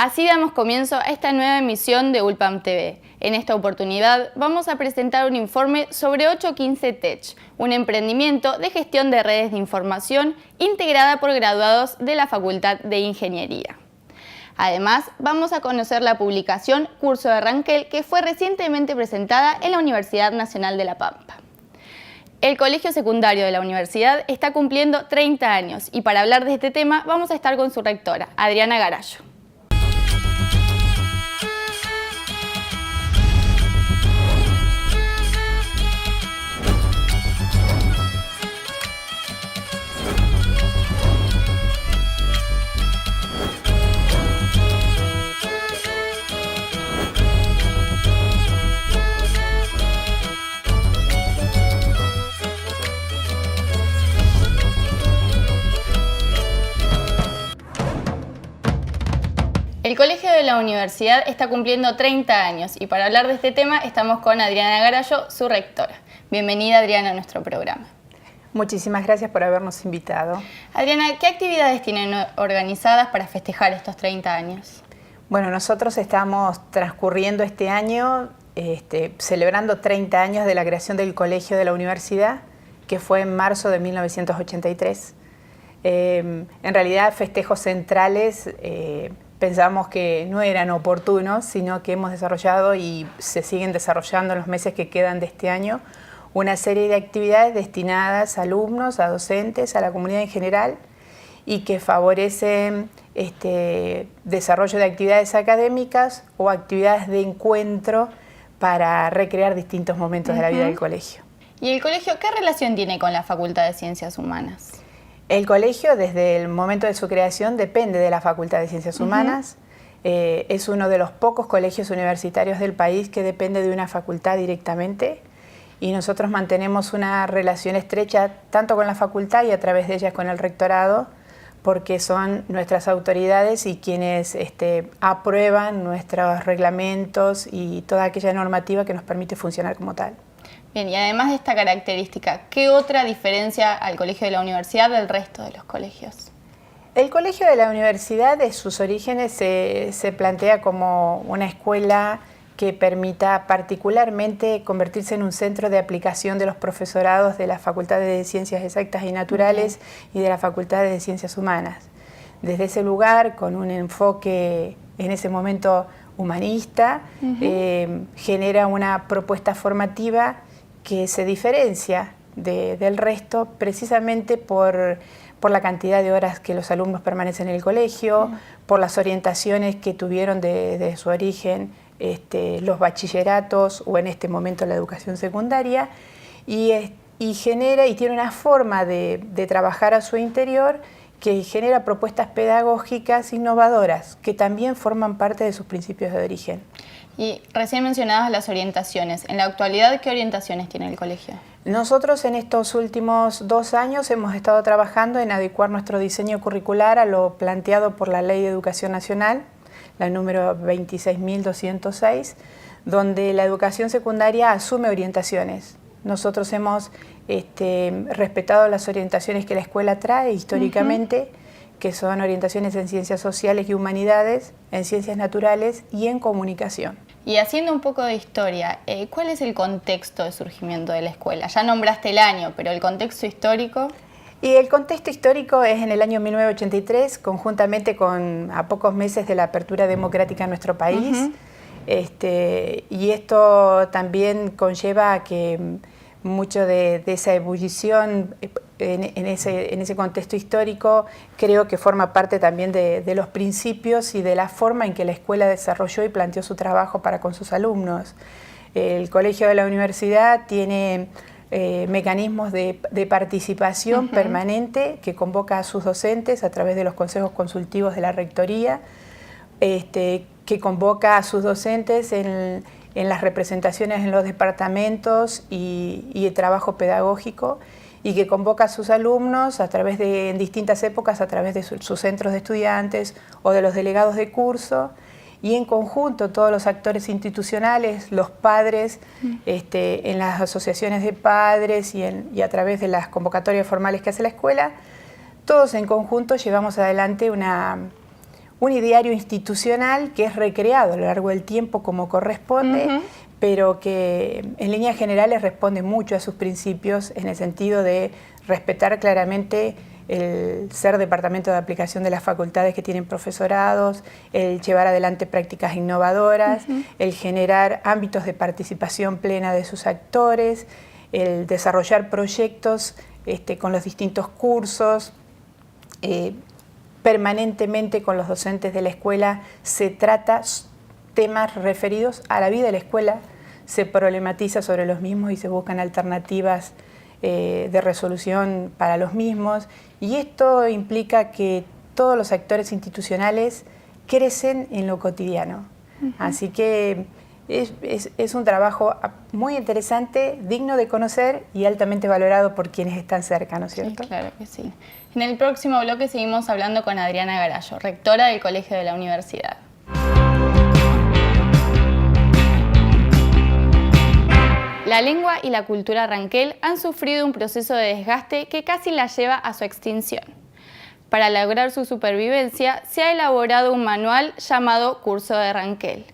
Así damos comienzo a esta nueva emisión de ULPAM TV. En esta oportunidad vamos a presentar un informe sobre 815 Tech, un emprendimiento de gestión de redes de información integrada por graduados de la Facultad de Ingeniería. Además, vamos a conocer la publicación Curso de Rankel, que fue recientemente presentada en la Universidad Nacional de La Pampa. El colegio secundario de la universidad está cumpliendo 30 años y para hablar de este tema vamos a estar con su rectora, Adriana Garallo. El colegio de la universidad está cumpliendo 30 años y para hablar de este tema estamos con Adriana Garallo, su rectora. Bienvenida, Adriana, a nuestro programa. Muchísimas gracias por habernos invitado. Adriana, ¿qué actividades tienen organizadas para festejar estos 30 años? Bueno, nosotros estamos transcurriendo este año celebrando 30 años de la creación del colegio de la universidad, que fue en marzo de 1983. En realidad, festejos centrales pensamos que no eran oportunos, sino que hemos desarrollado y se siguen desarrollando en los meses que quedan de este año una serie de actividades destinadas a alumnos, a docentes, a la comunidad en general y que favorecen desarrollo de actividades académicas o actividades de encuentro para recrear distintos momentos de la vida del colegio. ¿Y el colegio qué relación tiene con la Facultad de Ciencias Humanas? El colegio, desde el momento de su creación, depende de la Facultad de Ciencias Humanas. Es uno de los pocos colegios universitarios del país que depende de una facultad directamente y nosotros mantenemos una relación estrecha tanto con la facultad y a través de ellas con el rectorado, porque son nuestras autoridades y quienes aprueban nuestros reglamentos y toda aquella normativa que nos permite funcionar como tal. Bien, y además de esta característica, ¿qué otra diferencia al colegio de la universidad del resto de los colegios? El colegio de la universidad, de sus orígenes, se plantea como una escuela que permita particularmente convertirse en un centro de aplicación de los profesorados de las facultades de Ciencias Exactas y Naturales y de las facultades de Ciencias Humanas. Desde ese lugar, con un enfoque en ese momento humanista, genera una propuesta formativa que se diferencia del resto precisamente por la cantidad de horas que los alumnos permanecen en el colegio, por las orientaciones que tuvieron de su origen los bachilleratos o en este momento la educación secundaria y genera y tiene una forma de trabajar a su interior que genera propuestas pedagógicas innovadoras que también forman parte de sus principios de origen. Y recién mencionadas las orientaciones. En la actualidad, ¿qué orientaciones tiene el colegio? Nosotros en estos últimos 2 años hemos estado trabajando en adecuar nuestro diseño curricular a lo planteado por la Ley de Educación Nacional, la número 26.206, donde la educación secundaria asume orientaciones. Nosotros hemos respetado las orientaciones que la escuela trae históricamente, que son orientaciones en ciencias sociales y humanidades, en ciencias naturales y en comunicación. Y haciendo un poco de historia, ¿cuál es el contexto de surgimiento de la escuela? Ya nombraste el año, pero el contexto histórico. Y el contexto histórico es en el año 1983, conjuntamente con a pocos meses de la apertura democrática en nuestro país. Y esto también conlleva a que mucho de esa ebullición en ese contexto histórico creo que forma parte también de los principios y de la forma en que la escuela desarrolló y planteó su trabajo para con sus alumnos. El colegio de la universidad tiene mecanismos de participación permanente que convoca a sus docentes a través de los consejos consultivos de la rectoría, que convoca a sus docentes en las representaciones en los departamentos y el trabajo pedagógico y que convoca a sus alumnos a través en distintas épocas a través de sus centros de estudiantes o de los delegados de curso y en conjunto todos los actores institucionales, los padres, en las asociaciones de padres y a través de las convocatorias formales que hace la escuela, todos en conjunto llevamos adelante un ideario institucional que es recreado a lo largo del tiempo como corresponde, pero que en líneas generales responde mucho a sus principios en el sentido de respetar claramente el ser departamento de aplicación de las facultades que tienen profesorados, el llevar adelante prácticas innovadoras, el generar ámbitos de participación plena de sus actores, el desarrollar proyectos con los distintos cursos. Permanentemente con los docentes de la escuela se trata temas referidos a la vida de la escuela, se problematiza sobre los mismos y se buscan alternativas de resolución para los mismos, y esto implica que todos los actores institucionales crecen en lo cotidiano. Así que es un trabajo muy interesante, digno de conocer y altamente valorado por quienes están cerca, ¿no es cierto? Sí, claro que sí. En el próximo bloque seguimos hablando con Adriana Garallo, rectora del Colegio de la Universidad. La lengua y la cultura ranquel han sufrido un proceso de desgaste que casi la lleva a su extinción. Para lograr su supervivencia, se ha elaborado un manual llamado Curso de Ranquel.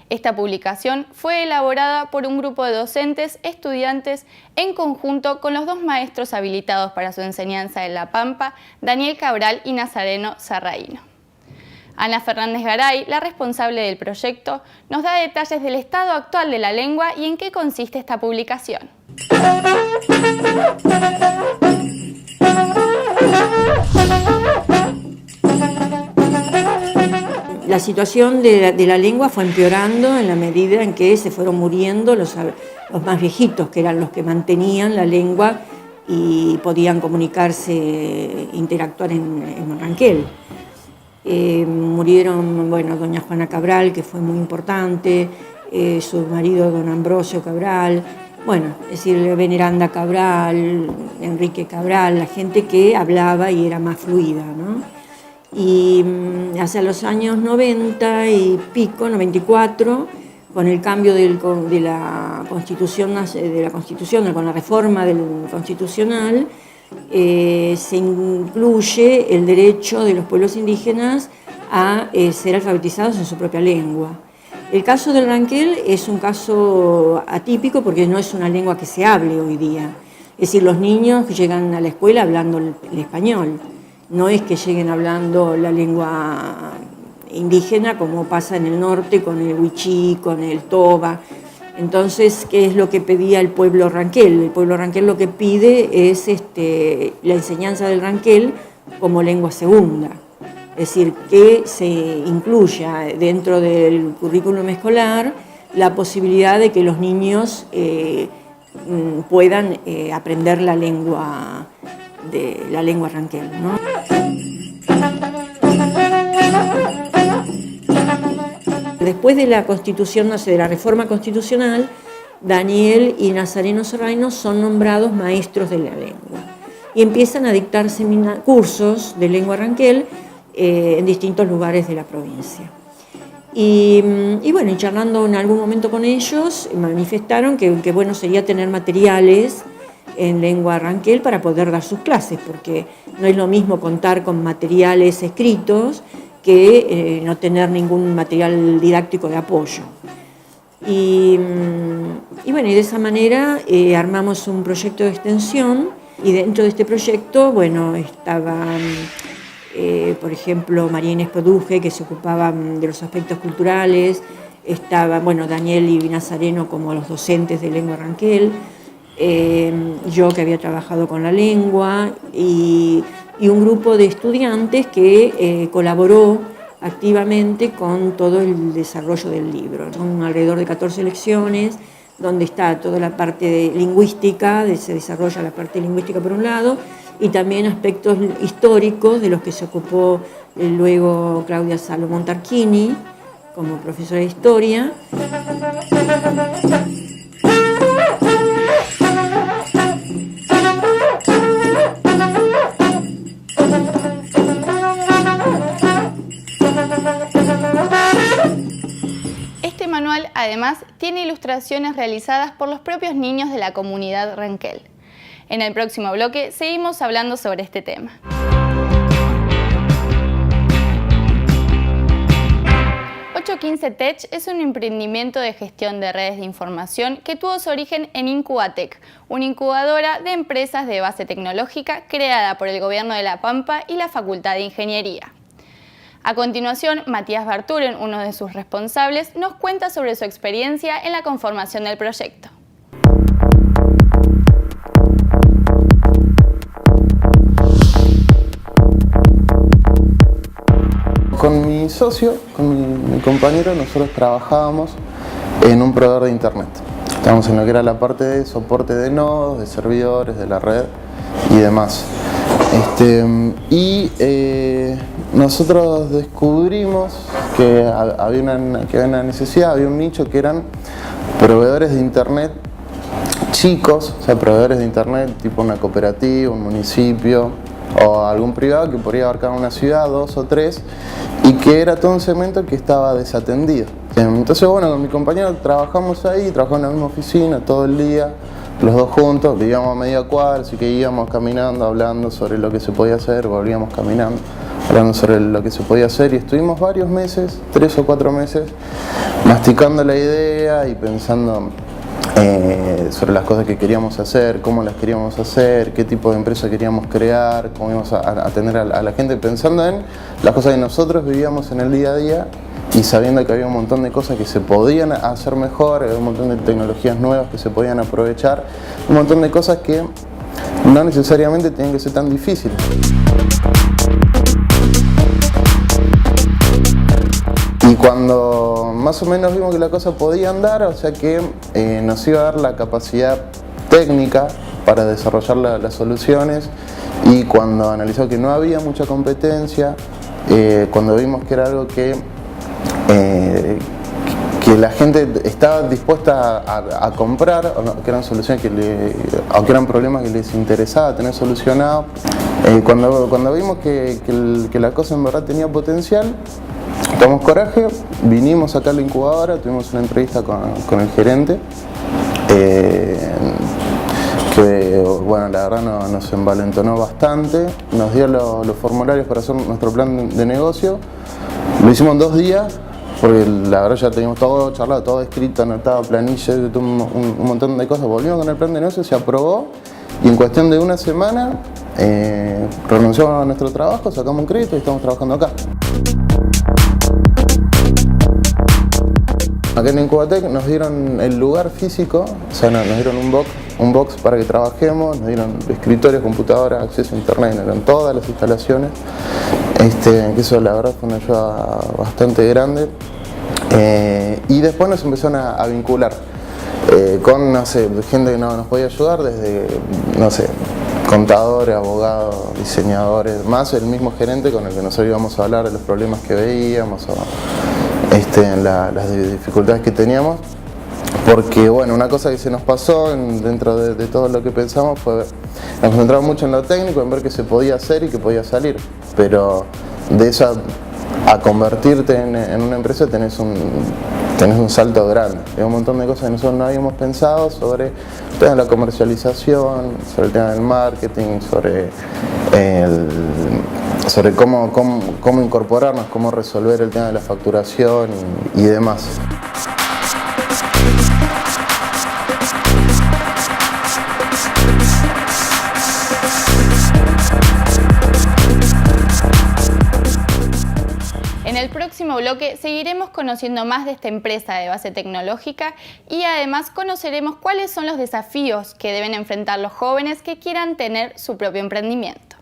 Esta publicación fue elaborada por un grupo de docentes, estudiantes, en conjunto con los dos maestros habilitados para su enseñanza en La Pampa, Daniel Cabral y Nazareno Sarraíno. Ana Fernández Garay, la responsable del proyecto, nos da detalles del estado actual de la lengua y en qué consiste esta publicación. La situación de la lengua fue empeorando en la medida en que se fueron muriendo los más viejitos, que eran los que mantenían la lengua y podían comunicarse, interactuar en ranquel. Murieron, bueno, doña Juana Cabral, que fue muy importante, su marido don Ambrosio Cabral, bueno, es decir, Veneranda Cabral, Enrique Cabral, la gente que hablaba y era más fluida, ¿no? Y hacia los años 90 y pico, 94, con el cambio de la Constitución, con la reforma constitucional, se incluye el derecho de los pueblos indígenas a ser alfabetizados en su propia lengua. El caso del ranquel es un caso atípico porque no es una lengua que se hable hoy día. Es decir, los niños que llegan a la escuela hablando el español. No es que lleguen hablando la lengua indígena como pasa en el norte con el wichí, con el toba. Entonces, ¿qué es lo que pedía el pueblo ranquel? El pueblo ranquel lo que pide es la enseñanza del ranquel como lengua segunda. Es decir, que se incluya dentro del currículum escolar la posibilidad de que los niños puedan aprender la lengua ranquel, ¿no? Después de la Constitución, de la reforma constitucional, Daniel y Nazareno Sarraíno son nombrados maestros de la lengua y empiezan a dictar cursos de lengua ranquel en distintos lugares de la provincia. Y bueno, charlando en algún momento con ellos, manifestaron que bueno sería tener materiales en lengua ranquel para poder dar sus clases, porque no es lo mismo contar con materiales escritos que no tener ningún material didáctico de apoyo. Y bueno, y de esa manera armamos un proyecto de extensión, y dentro de este proyecto, bueno, estaban, por ejemplo, María Inés Produje, que se ocupaba de los aspectos culturales, estaban, bueno, Daniel y Nazareno como los docentes de lengua ranquel, yo que había trabajado con la lengua y un grupo de estudiantes que colaboró activamente con todo el desarrollo del libro. Son alrededor de 14 lecciones donde está toda la parte lingüística, se desarrolla la parte lingüística por un lado, y también aspectos históricos de los que se ocupó luego Claudia Salomón Tarquini como profesora de historia. Este manual, además, tiene ilustraciones realizadas por los propios niños de la comunidad ranquel. En el próximo bloque seguimos hablando sobre este tema. 815 Tech es un emprendimiento de gestión de redes de información que tuvo su origen en Incubatec, una incubadora de empresas de base tecnológica creada por el Gobierno de La Pampa y la Facultad de Ingeniería. A continuación, Matías Barturen, uno de sus responsables, nos cuenta sobre su experiencia en la conformación del proyecto. Con mi socio, con mi compañero, nosotros trabajábamos en un proveedor de internet. Estábamos en lo que era la parte de soporte de nodos, de servidores, de la red y demás. Nosotros descubrimos que había una necesidad, había un nicho que eran proveedores de internet chicos, o sea, proveedores de internet tipo una cooperativa, un municipio o algún privado que podría abarcar una ciudad, 2 o 3, y que era todo un segmento que estaba desatendido. Entonces, bueno, con mi compañero trabajamos ahí, trabajamos en la misma oficina todo el día, los dos juntos, vivíamos a media cuadra, así que íbamos caminando, hablando sobre lo que se podía hacer, volvíamos caminando, hablando sobre lo que se podía hacer, y estuvimos varios meses, 3 o 4 meses, masticando la idea y pensando sobre las cosas que queríamos hacer, cómo las queríamos hacer, qué tipo de empresa queríamos crear, cómo íbamos a atender a la gente, pensando en las cosas que nosotros vivíamos en el día a día y sabiendo que había un montón de cosas que se podían hacer mejor, había un montón de tecnologías nuevas que se podían aprovechar, un montón de cosas que no necesariamente tenían que ser tan difíciles. Y cuando más o menos vimos que la cosa podía andar, o sea que nos iba a dar la capacidad técnica para desarrollar las soluciones, y cuando analizó que no había mucha competencia, cuando vimos que era algo que la gente estaba dispuesta a comprar, que eran soluciones o que eran problemas que les interesaba tener solucionados, cuando vimos que la cosa en verdad tenía potencial, tomamos coraje, vinimos acá a la incubadora, tuvimos una entrevista con el gerente, que bueno, la verdad nos envalentonó bastante, nos dio los formularios para hacer nuestro plan de negocio, lo hicimos en 2 días, porque la verdad ya teníamos todo charlado, todo escrito, anotado, planillas, un montón de cosas. Volvimos con el plan de negocio, se aprobó, y en cuestión de 1 semana renunciamos a nuestro trabajo, sacamos un crédito y estamos trabajando acá. Acá en Incubatec nos dieron el lugar físico, o sea, nos dieron un box para que trabajemos, nos dieron escritorios, computadoras, acceso a internet, nos dieron todas las instalaciones, que eso la verdad fue una ayuda bastante grande. Y después nos empezaron a vincular con, no sé, gente que nos podía ayudar, desde, no sé, contadores, abogados, diseñadores, más el mismo gerente con el que nosotros íbamos a hablar de los problemas que veíamos o las dificultades que teníamos, porque bueno, una cosa que se nos pasó dentro de todo lo que pensamos fue, nos concentramos mucho en lo técnico, en ver qué se podía hacer y qué podía salir, pero de eso a convertirte en una empresa tenés un salto grande. Hay un montón de cosas que nosotros no habíamos pensado sobre el tema de la comercialización, sobre el tema del marketing, sobre cómo incorporarnos, cómo resolver el tema de la facturación y demás. En el próximo bloque seguiremos conociendo más de esta empresa de base tecnológica y además conoceremos cuáles son los desafíos que deben enfrentar los jóvenes que quieran tener su propio emprendimiento.